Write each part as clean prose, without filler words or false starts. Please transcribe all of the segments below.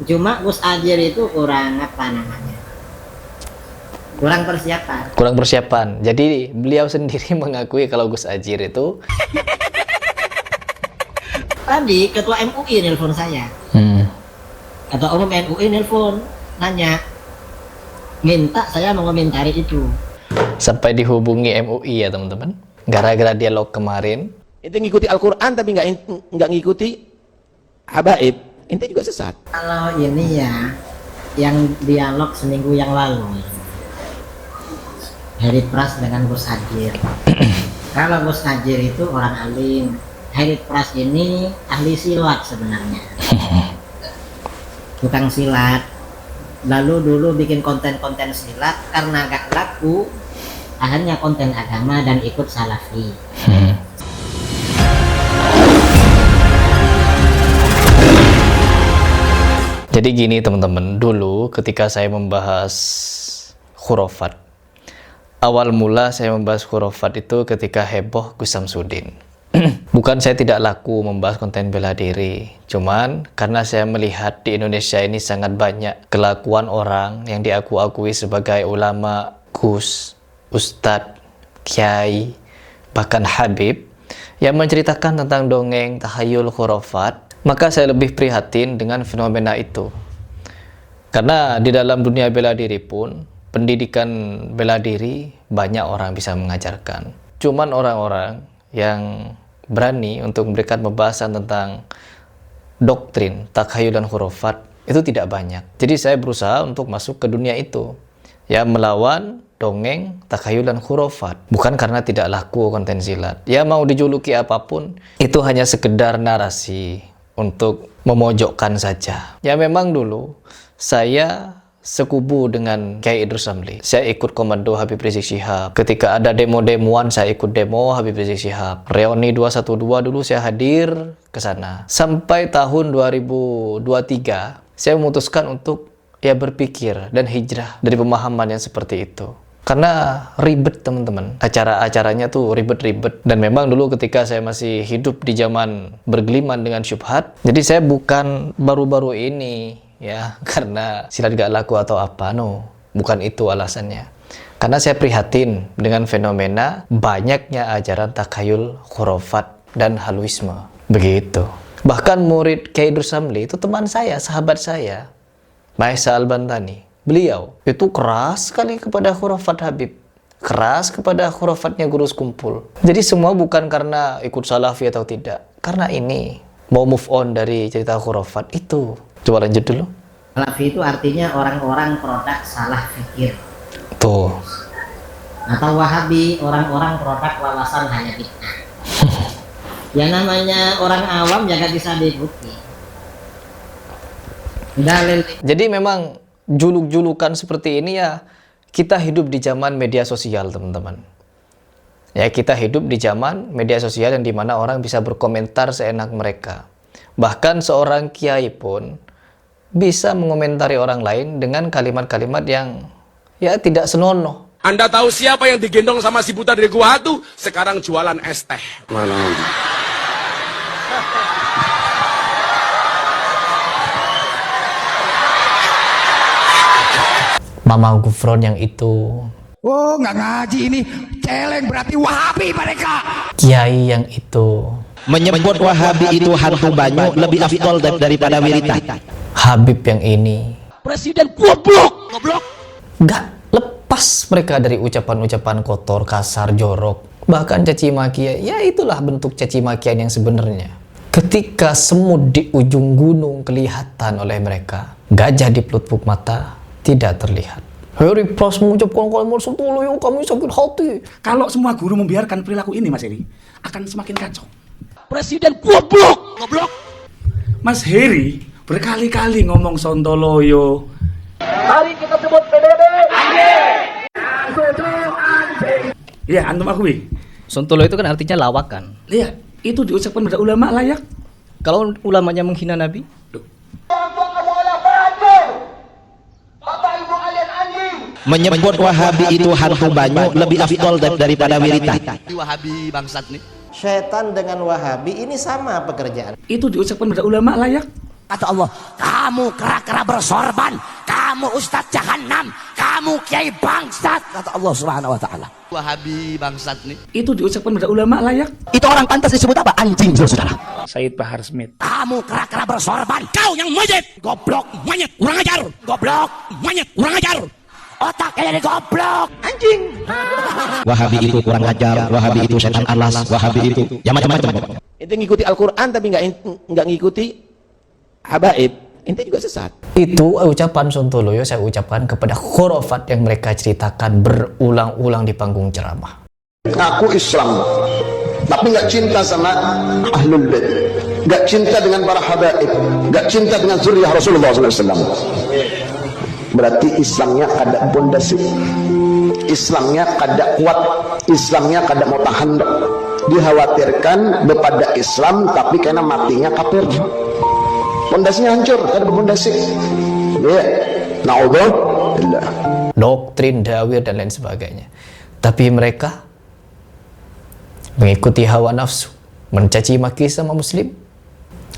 Cuma Gus Ajir itu kurang apa namanya? Kurang persiapan. Kurang persiapan. Jadi beliau sendiri mengakui kalau Gus Ajir itu Tadi ketua MUI nelpon saya. Ketua umum MUI nelpon nanya, minta saya mengomentari itu. sampai dihubungi MUI ya teman-teman. Gara-gara dialog kemarin. Ente ngikuti Al-Quran tapi nggak ngikuti habaib, ente juga sesat. Kalau ini ya, yang dialog seminggu yang lalu, Heri Pras dengan Gus Ajir. Kalau Gus Ajir itu orang alim, Heri Pras ini ahli silat sebenarnya, tukang silat. Lalu dulu bikin konten-konten silat, karena gak laku, akhirnya konten agama dan ikut salafi. Jadi gini teman-teman, dulu ketika saya membahas khurafat, awal mula saya membahas khurafat itu ketika heboh Gus Samsudin. Bukan saya tidak laku membahas konten bela diri, cuman karena saya melihat di Indonesia ini sangat banyak kelakuan orang yang diaku-akui sebagai ulama, gus, ustadz, kiai, bahkan habib, yang menceritakan tentang dongeng, tahayul, khurafat. Maka saya lebih prihatin dengan fenomena itu. Karena di dalam dunia bela diri pun, pendidikan bela diri banyak orang bisa mengajarkan. Cuman orang-orang yang berani untuk memberikan pembahasan tentang doktrin, takhayul dan khurafat itu tidak banyak. Jadi saya berusaha untuk masuk ke dunia itu, ya, melawan dongeng, takhayul dan khurafat. Bukan karena tidak laku konten silat. Ya mau dijuluki apapun, itu hanya sekedar narasi untuk memojokkan saja. Ya memang dulu saya sekubu dengan Kiai Idrus Ramli. Saya ikut komando Habib Rizik Syihab. Ketika ada demo-demoan, saya ikut demo Habib Rizik Syihab. Reuni 212 dulu saya hadir ke sana. Sampai tahun 2023, saya memutuskan untuk berpikir dan hijrah dari pemahaman yang seperti itu. Karena ribet teman-teman, acara-acaranya tuh ribet-ribet. Dan memang dulu ketika saya masih hidup di zaman bergeliman dengan syubhat, jadi saya bukan baru-baru ini ya karena silat gak laku atau apa, no, bukan itu alasannya. Karena saya prihatin dengan fenomena banyaknya ajaran takhayul, khurafat dan haluisme, begitu. Bahkan murid Kiai Idrus Ramli itu teman saya, sahabat saya, Maesa Al-Bantani. Beliau itu keras sekali kepada khurafat Habib, keras kepada khurafatnya Guru Sekumpul. Jadi semua bukan karena ikut salafi atau tidak, karena ini mau move on dari cerita khurafat itu. Coba lanjut dulu. Salafi itu artinya orang-orang produk salah fikir. Tuh. Atau Wahabi, orang-orang produk wawasan hanya fitnah. Ya namanya orang awam ya gak bisa diikuti. Jadi memang juluk-julukan seperti ini ya, kita hidup di zaman media sosial teman-teman. Ya, kita hidup di zaman media sosial yang dimana orang bisa berkomentar seenak mereka. Bahkan seorang kiai pun bisa mengomentari orang lain dengan kalimat-kalimat yang ya tidak senonoh. Anda tahu siapa yang digendong sama si buta dari gua hantu? Sekarang jualan es teh. Mana? Mama Gufron yang itu. Oh, nggak ngaji ini, celeng berarti Wahabi mereka. Kiai yang itu. Menyebut Wahabi itu hantu banyu lebih afdol daripada Wirita. Habib yang ini. Presiden goblok. Gak lepas mereka dari ucapan-ucapan kotor, kasar, jorok, bahkan caci maki. Ya itulah bentuk caci makian yang sebenarnya. Ketika semut di ujung gunung kelihatan oleh mereka, gajah di pelupuk mata tidak terlihat. Heri Pras mengucapkan kalimat sontoloyo, kami sakit hati. Kalau semua guru membiarkan perilaku ini, Mas Heri, akan semakin kacau. Presiden goblok. Mas Heri berkali-kali ngomong sontoloyo. Mari kita sebut PBB. Iya, antum akui. Sontolo itu kan artinya lawakan. Iya, itu diucapkan pada ulama layak. Kalau ulamanya menghina Nabi, Menyebut Wahabi itu hantu banyu lebih afdol daripada Wirita. Wahabi bangsat nih. Syaitan dengan Wahabi ini sama pekerjaan. Itu diucapkan pada ulama layak. Kata Allah, kamu kera-kera bersorban, kamu ustadz jahanam, kamu kiai bangsat, kata Allah Subhanahu wa taala. Wahabi bangsat nih. Itu diucapkan pada ulama layak. Itu orang pantas disebut apa? Anjing, saudara. Said Bahar Smith. Kamu kera-kera bersorban, kau yang monyet, goblok, monyet, kurang ajar, goblok, monyet, kurang ajar. Otaknya jadi goblok, anjing. Wahabi itu kurang ajar, Wahabi itu setan alas, Wahabi itu ya macam-macam. Ente ngikuti Al-Quran tapi nggak ngikuti habaib, ente juga sesat. Itu ucapan Sontoloyo saya ucapkan kepada khurafat yang mereka ceritakan berulang-ulang di panggung ceramah. Aku Islam, tapi nggak cinta sama ahlul bait, nggak cinta dengan para habaib, nggak cinta dengan zuriyah Rasulullah SAW. Berarti Islamnya kada pondasi, Islamnya kada kuat, Islamnya kada mau tahan. Dikhawatirkan kepada Islam tapi karena matinya kafir, pondasinya hancur, kada berpondasi. Ya, naudzubillah. Doktrin, dawir dan lain sebagainya. Tapi mereka mengikuti hawa nafsu, mencaci maki sama muslim.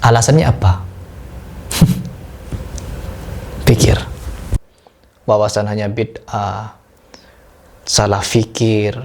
Alasannya apa? Pikir. Wawasan hanya bid'ah, salah fikir,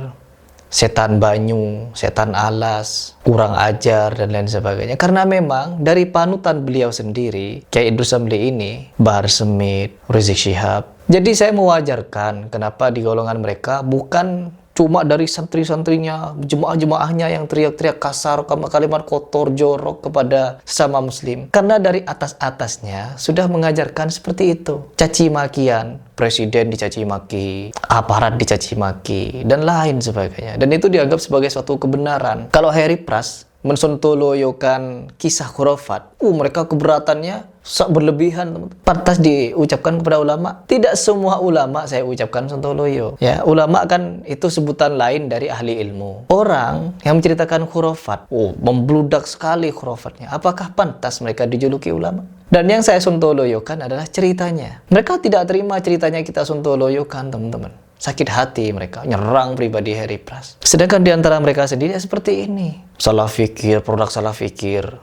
setan banyu, setan alas, kurang ajar dan lain sebagainya. Karena memang dari panutan beliau sendiri, Kiai Idrus Samli ini, Bahar Smith, Rizik Syihab. Jadi saya mewajarkan kenapa di golongan mereka bukan cuma dari santri-santrinya, jemaah-jemaahnya yang teriak-teriak kasar, kalimat kotor, jorok kepada sesama muslim. Karena dari atas-atasnya sudah mengajarkan seperti itu. Caci makian, presiden dicaci maki, aparat dicaci maki, dan lain sebagainya. Dan itu dianggap sebagai suatu kebenaran. Kalau Harry Pras mensontoloyokan kisah khurafat, mereka keberatannya berlebihan, teman-teman. Pantas diucapkan kepada ulama. Tidak semua ulama saya ucapkan sontoloyo. Ya, ulama kan itu sebutan lain dari ahli ilmu. Orang yang menceritakan khurafat, membludak sekali khurafatnya. Apakah pantas mereka dijuluki ulama? Dan yang saya sontoloyokan adalah ceritanya. Mereka tidak terima ceritanya kita sontoloyokan, teman-teman. Sakit hati mereka, nyerang pribadi Harry Pras. Sedangkan di antara mereka sendiri seperti ini. Salah fikir,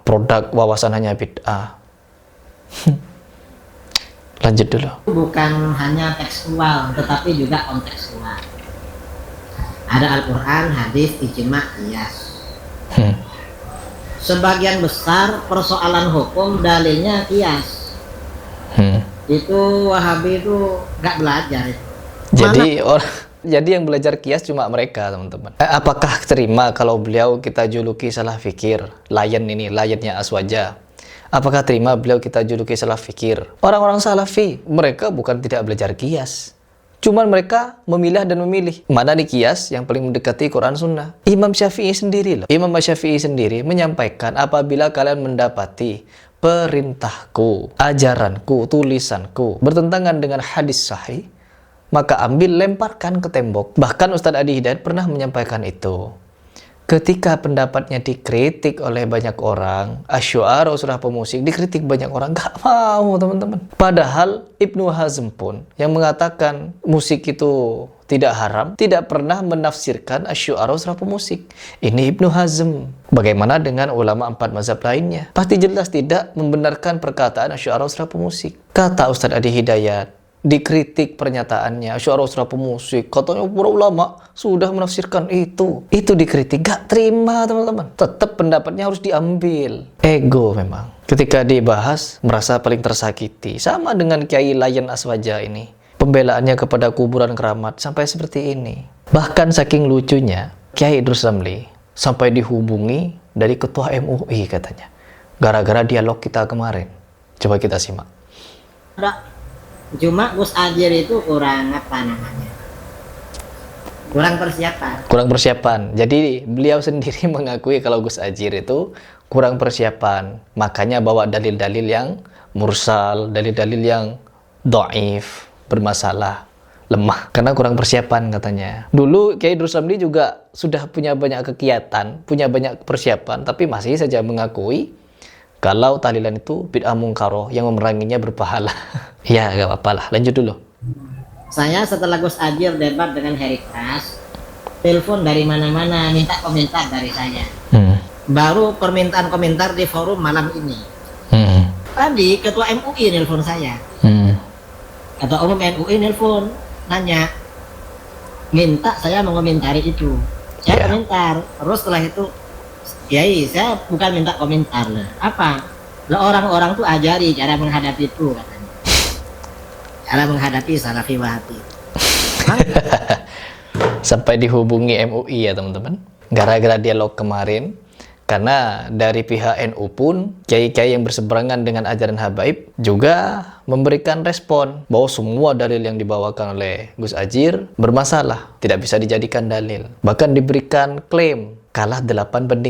produk wawasan hanya bid'ah. Lanjut dulu. Bukan hanya tekstual, tetapi juga kontekstual. Ada Al-Quran, hadis, ijma', qiyas. Sebagian besar persoalan hukum dalilnya qiyas. Itu Wahabi itu nggak belajar itu. Jadi yang belajar qiyas cuma mereka, teman-teman. Apakah terima kalau beliau kita juluki salah fikir? Layannya Aswaja. Apakah terima beliau kita juluki salah fikir? Orang-orang salafi, mereka bukan tidak belajar qiyas. Cuman mereka memilah dan memilih. Mana nih qiyas yang paling mendekati Quran Sunnah? Imam Syafi'i sendiri loh. Imam Syafi'i sendiri menyampaikan apabila kalian mendapati perintahku, ajaranku, tulisanku bertentangan dengan hadis sahih, maka ambil, lemparkan ke tembok. Bahkan Ustadz Adi Hidayat pernah menyampaikan itu. Ketika pendapatnya dikritik oleh banyak orang, asy'ara surah pemusik dikritik banyak orang, gak mau, teman-teman. Padahal Ibnu Hazm pun yang mengatakan musik itu tidak haram, tidak pernah menafsirkan asy'ara surah pemusik. Ini Ibnu Hazm. Bagaimana dengan ulama 4 mazhab lainnya? Pasti jelas tidak membenarkan perkataan asy'ara surah pemusik. Kata Ustadz Adi Hidayat, dikritik pernyataannya, asy'ara surah pemusik, katanya para ulama sudah menafsirkan itu dikritik, gak terima, teman-teman. Tetap pendapatnya harus diambil. Ego memang. Ketika dibahas merasa paling tersakiti. Sama dengan Kiai Layan Aswaja ini, pembelaannya kepada kuburan keramat sampai seperti ini. Bahkan saking lucunya, Kiai Idrus Samli sampai dihubungi dari ketua MUI katanya, gara-gara dialog kita kemarin. Coba kita simak. Cuma Gus Ajir itu kurang kurang persiapan. Jadi beliau sendiri mengakui kalau Gus Ajir itu kurang persiapan, makanya bawa dalil-dalil yang mursal, dalil-dalil yang dhaif, bermasalah, lemah, karena kurang persiapan katanya. Dulu Kiai Idrus Samli juga sudah punya banyak kegiatan, punya banyak persiapan, tapi masih saja mengakui kalau tahlilan itu bid'ah mungkaroh yang memeranginya berpahala. Ya, gak apa-apa lah. Lanjut dulu. Saya setelah Gus Ajir debat dengan Harry Pras, telepon dari mana-mana minta komentar dari saya. Baru permintaan komentar di forum malam ini. tadi ketua MUI nelpon saya. Ketua umum MUI nelpon, nanya, minta saya mengomentari itu. Saya komentar, terus setelah itu, Kiai, saya bukan minta komentar lah. Apa? Lah orang-orang tuh ajari cara menghadapi itu katanya. Cara menghadapi Salafi Wahabi. Sampai dihubungi MUI ya teman-teman. Gara-gara dialog kemarin, karena dari pihak NU pun kiai-kiai yang berseberangan dengan ajaran habaib juga memberikan respon bahwa semua dalil yang dibawakan oleh Gus Adjir bermasalah, tidak bisa dijadikan dalil. Bahkan diberikan klaim kalah 8-1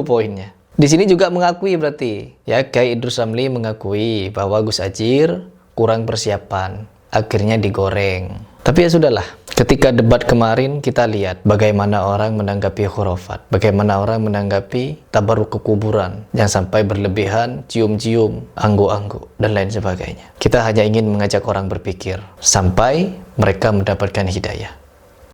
poinnya. Di sini juga mengakui berarti ya, Kiai Idrus Ramli mengakui bahwa Gus Adjir kurang persiapan, akhirnya digoreng. Tapi ya sudahlah, ketika debat kemarin kita lihat bagaimana orang menanggapi khurafat, bagaimana orang menanggapi tabaruk ke kuburan, jangan sampai berlebihan, cium-cium, anggu-anggu, dan lain sebagainya. Kita hanya ingin mengajak orang berpikir sampai mereka mendapatkan hidayah.